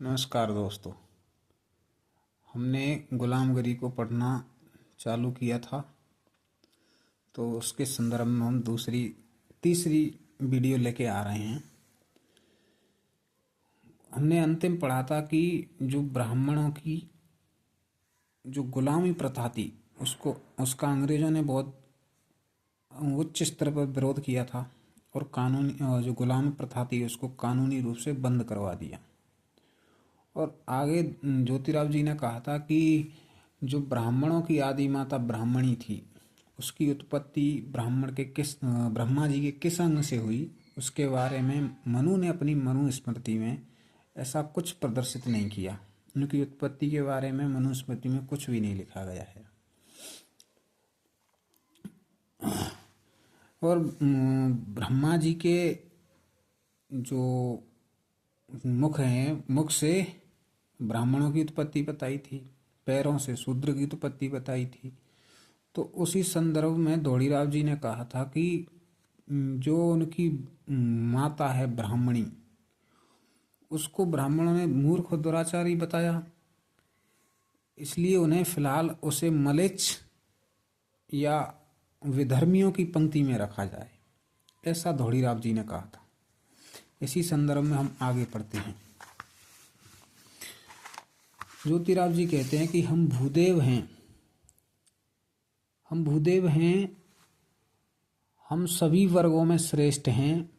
नमस्कार दोस्तों। हमने गुलामगिरी को पढ़ना चालू किया था, तो उसके संदर्भ में हम तीसरी वीडियो लेके आ रहे हैं। हमने अंतिम पढ़ा था कि जो ब्राह्मणों की जो गुलामी प्रथा थी उसका अंग्रेज़ों ने बहुत उच्च स्तर पर विरोध किया था और कानूनी जो गुलामी प्रथा थी उसको कानूनी रूप से बंद करवा दिया। और आगे ज्योतिराव जी ने कहा था कि जो ब्राह्मणों की आदि माता ब्राह्मणी थी, उसकी उत्पत्ति ब्रह्मा जी के किस अंग से हुई, उसके बारे में मनु ने अपनी मनुस्मृति में ऐसा कुछ प्रदर्शित नहीं किया। उनकी उत्पत्ति के बारे में मनुस्मृति में कुछ भी नहीं लिखा गया है। और ब्रह्मा जी के जो मुख हैं, मुख से ब्राह्मणों की उत्पत्ति बताई थी, पैरों से शूद्र की उत्पत्ति बताई थी। तो उसी संदर्भ में धोड़ीराव जी ने कहा था कि जो उनकी माता है ब्राह्मणी, उसको ब्राह्मणों ने मूर्ख और दुराचारी बताया, इसलिए उन्हें फिलहाल उसे मलेच्छ या विधर्मियों की पंक्ति में रखा जाए, ऐसा धोड़ीराव जी ने कहा था। इसी संदर्भ में हम आगे पढ़ते हैं। ज्योतिराव जी कहते हैं कि हम भूदेव हैं, हम सभी वर्गों में श्रेष्ठ हैं।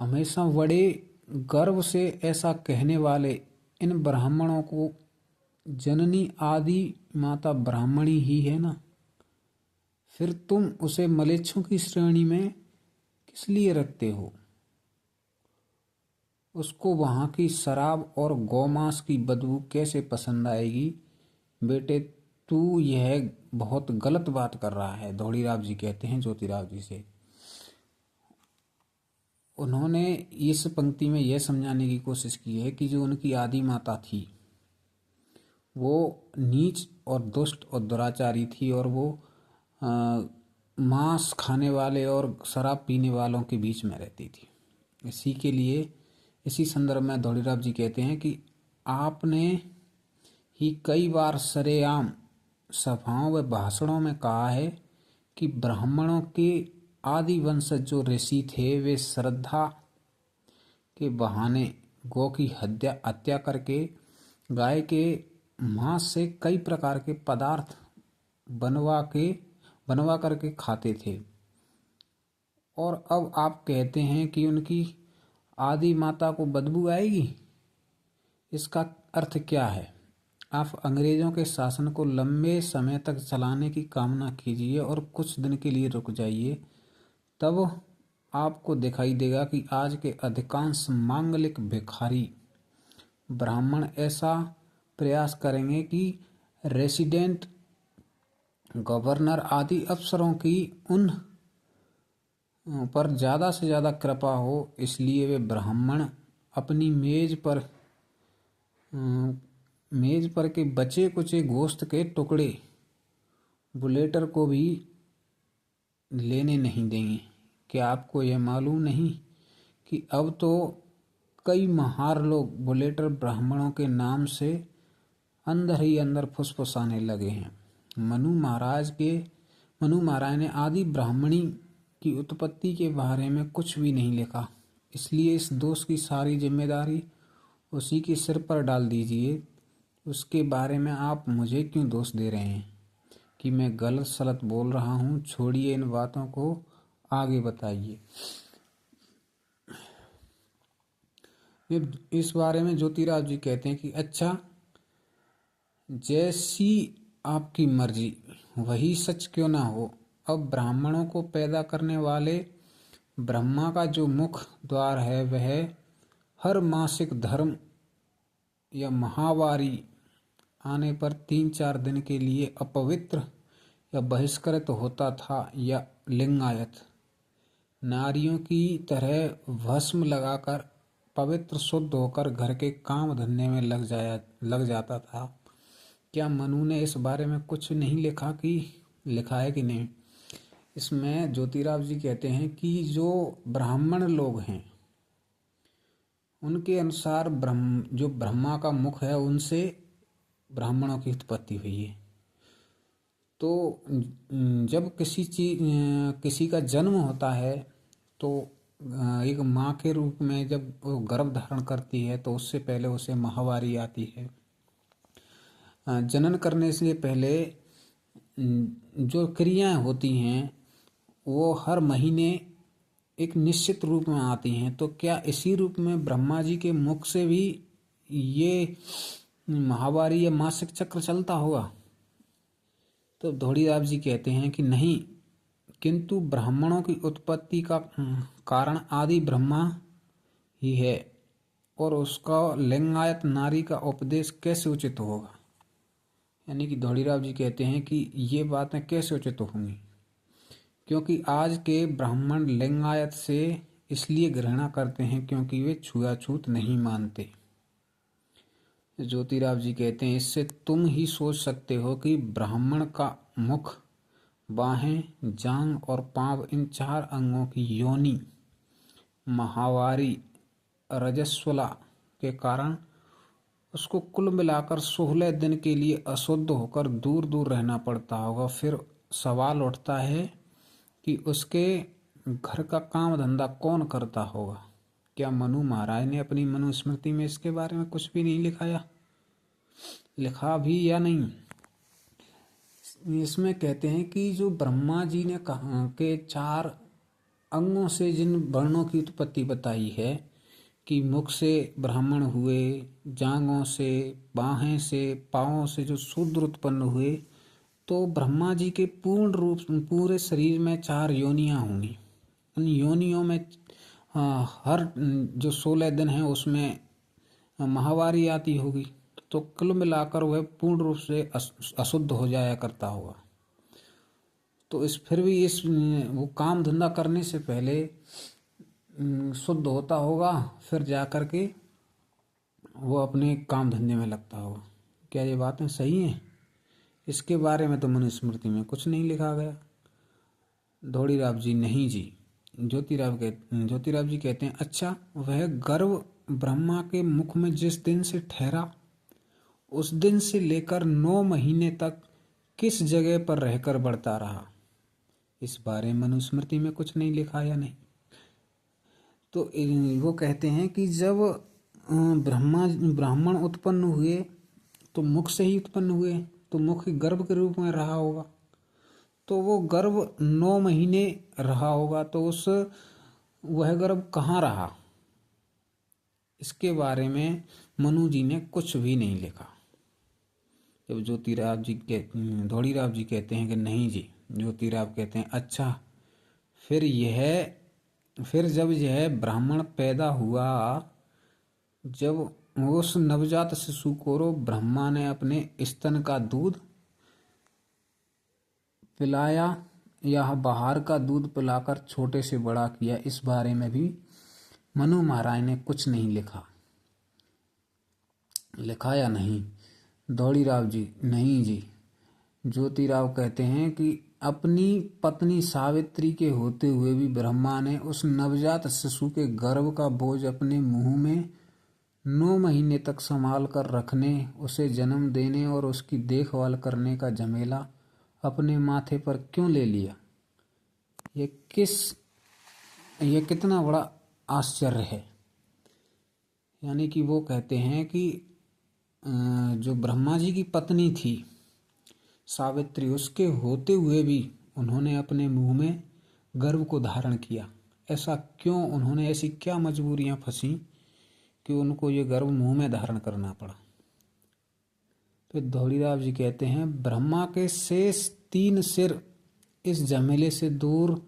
हमेशा बड़े गर्व से ऐसा कहने वाले इन ब्राह्मणों को जननी आदि माता ब्राह्मणी ही है ना, फिर तुम उसे मलेच्छों की श्रेणी में किस लिए रखते हो? उसको वहाँ की शराब और गौमांस की बदबू कैसे पसंद आएगी? बेटे, तू यह बहुत गलत बात कर रहा है, धोड़ीराव जी कहते हैं ज्योतिराव जी से। उन्होंने इस पंक्ति में यह समझाने की कोशिश की है कि जो उनकी आदि माता थी वो नीच और दुष्ट और दुराचारी थी, और वो मांस खाने वाले और शराब पीने वालों के बीच में रहती थी। इसी संदर्भ में धोड़ीराव जी कहते हैं कि आपने ही कई बार सरेआम सभाओं व भाषणों में कहा है कि ब्राह्मणों के आदि वंशज जो ऋषि थे वे श्रद्धा के बहाने गौ की हत्या करके गाय के मांस से कई प्रकार के पदार्थ बनवा करके खाते थे, और अब आप कहते हैं कि उनकी आदि माता को बदबू आएगी। इसका अर्थ क्या है? आप अंग्रेजों के शासन को लंबे समय तक चलाने की कामना कीजिए और कुछ दिन के लिए रुक जाइए, तब आपको दिखाई देगा कि आज के अधिकांश मांगलिक भिखारी ब्राह्मण ऐसा प्रयास करेंगे कि रेसिडेंट गवर्नर आदि अफसरों की उन पर ज़्यादा से ज़्यादा कृपा हो, इसलिए वे ब्राह्मण अपनी मेज पर के बचे कुचे गोश्त के टुकड़े बुलेटर को भी लेने नहीं देंगे। क्या आपको यह मालूम नहीं कि अब तो कई महार लोग बुलेटर ब्राह्मणों के नाम से अंदर ही अंदर फुसफुसाने लगे हैं। मनु महाराज ने आदि ब्राह्मणी की उत्पत्ति के बारे में कुछ भी नहीं लिखा, इसलिए इस दोष की सारी जिम्मेदारी उसी के सिर पर डाल दीजिए। उसके बारे में आप मुझे क्यों दोष दे रहे हैं कि मैं गलत सलत बोल रहा हूँ? छोड़िए इन बातों को, आगे बताइए। इस बारे में ज्योतिराव जी कहते हैं कि अच्छा, जैसी आपकी मर्जी, वही सच क्यों ना हो। अब ब्राह्मणों को पैदा करने वाले ब्रह्मा का जो मुख द्वार है वह हर मासिक धर्म या महावारी आने पर 3-4 दिन के लिए अपवित्र या बहिष्कृत होता था, या लिंगायत नारियों की तरह भस्म लगाकर पवित्र शुद्ध होकर घर के काम धंधे में लग जाता था। क्या मनु ने इस बारे में कुछ नहीं लिखा है कि नहीं? इसमें ज्योतिराव जी कहते हैं कि जो ब्राह्मण लोग हैं उनके अनुसार जो ब्रह्मा का मुख है उनसे ब्राह्मणों की उत्पत्ति हुई है। तो जब किसी का जन्म होता है तो एक माँ के रूप में जब वो गर्भ धारण करती है तो उससे पहले उसे माहवारी आती है। जनन करने से पहले जो क्रियाएं होती हैं वो हर महीने एक निश्चित रूप में आती हैं। तो क्या इसी रूप में ब्रह्मा जी के मुख से भी ये माहवारी या मासिक चक्र चलता होगा? तो धोड़ीराज जी कहते हैं कि नहीं, किंतु ब्राह्मणों की उत्पत्ति का कारण आदि ब्रह्मा ही है, और उसका लिंगायत नारी का उपदेश कैसे उचित होगा। यानी कि धोड़ीराज जी कहते हैं कि ये बातें कैसे उचित होंगी, क्योंकि आज के ब्राह्मण लिंगायत से इसलिए घृणा करते हैं क्योंकि वे छुआछूत नहीं मानते। ज्योतिराव जी कहते हैं इससे तुम ही सोच सकते हो कि ब्राह्मण का मुख, बाहें, जांग और पांव, इन 4 अंगों की योनि माहवारी रजस्वला के कारण उसको कुल मिलाकर 16 दिन के लिए अशुद्ध होकर दूर दूर रहना पड़ता होगा। फिर सवाल उठता है कि उसके घर का काम धंधा कौन करता होगा। क्या मनु महाराज ने अपनी मनुस्मृति में इसके बारे में कुछ भी नहीं लिखा भी या नहीं? इसमें कहते हैं कि जो ब्रह्मा जी ने कहा के 4 अंगों से जिन वर्णों की उत्पत्ति बताई है कि मुख से ब्राह्मण हुए, जांघों से, बाहें से, पांवों से जो शूद्र उत्पन्न हुए, तो ब्रह्मा जी के पूरे शरीर में 4 योनियां होंगी। उन योनियों में हर जो 16 दिन है उसमें माहवारी आती होगी, तो कुल मिलाकर वह पूर्ण रूप से अशुद्ध हो जाया करता होगा। तो फिर भी वो काम धंधा करने से पहले शुद्ध होता होगा, फिर जा कर के वो अपने काम धंधे में लगता होगा। क्या ये बातें सही हैं? इसके बारे में तो मनुस्मृति में कुछ नहीं लिखा गया। धोड़ीराव जी नहीं जी। ज्योतिराव जी कहते हैं अच्छा, वह गर्भ ब्रह्मा के मुख में जिस दिन से ठहरा उस दिन से लेकर 9 महीने तक किस जगह पर रहकर बढ़ता रहा, इस बारे में मनुस्मृति में कुछ नहीं लिखा या नहीं। तो वो कहते हैं कि जब ब्राह्मण उत्पन्न हुए तो मुख से ही उत्पन्न हुए, तो मुख गर्भ के रूप में रहा होगा, तो वो गर्भ 9 महीने रहा होगा, तो वह गर्भ कहाँ रहा, इसके बारे में मनु जी ने कुछ भी नहीं लिखा। जब धोड़ीराव जी कहते हैं कि नहीं जी, ज्योतिराव कहते हैं अच्छा, फिर जब यह ब्राह्मण पैदा हुआ, जब उस नवजात शिशु को ब्रह्मा ने अपने स्तन का दूध पिलाया या बाहर का दूध पिलाकर छोटे से बड़ा किया, इस बारे में भी मनु महाराज ने कुछ नहीं लिखा या नहीं। धोड़ीराव जी नहीं जी। ज्योतिराव कहते हैं कि अपनी पत्नी सावित्री के होते हुए भी ब्रह्मा ने उस नवजात शिशु के गर्भ का बोझ अपने मुंह में 9 महीने तक संभाल कर रखने, उसे जन्म देने और उसकी देखभाल करने का झमेला अपने माथे पर क्यों ले लिया। ये कितना बड़ा आश्चर्य है। यानी कि वो कहते हैं कि जो ब्रह्मा जी की पत्नी थी सावित्री, उसके होते हुए भी उन्होंने अपने मुंह में गर्भ को धारण किया। ऐसा क्यों? उन्होंने ऐसी क्या मजबूरियां फंसी कि उनको ये गर्भ मुंह में धारण करना पड़ा। तो धोड़ीराव जी कहते हैं ब्रह्मा के शेष 3 सिर इस झमेले से दूर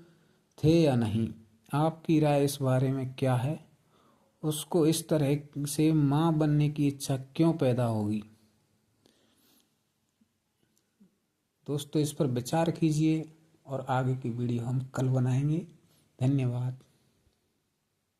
थे या नहीं, आपकी राय इस बारे में क्या है? उसको इस तरह से मां बनने की इच्छा क्यों पैदा होगी? दोस्तों, इस पर विचार कीजिए और आगे की वीडियो हम कल बनाएंगे। धन्यवाद।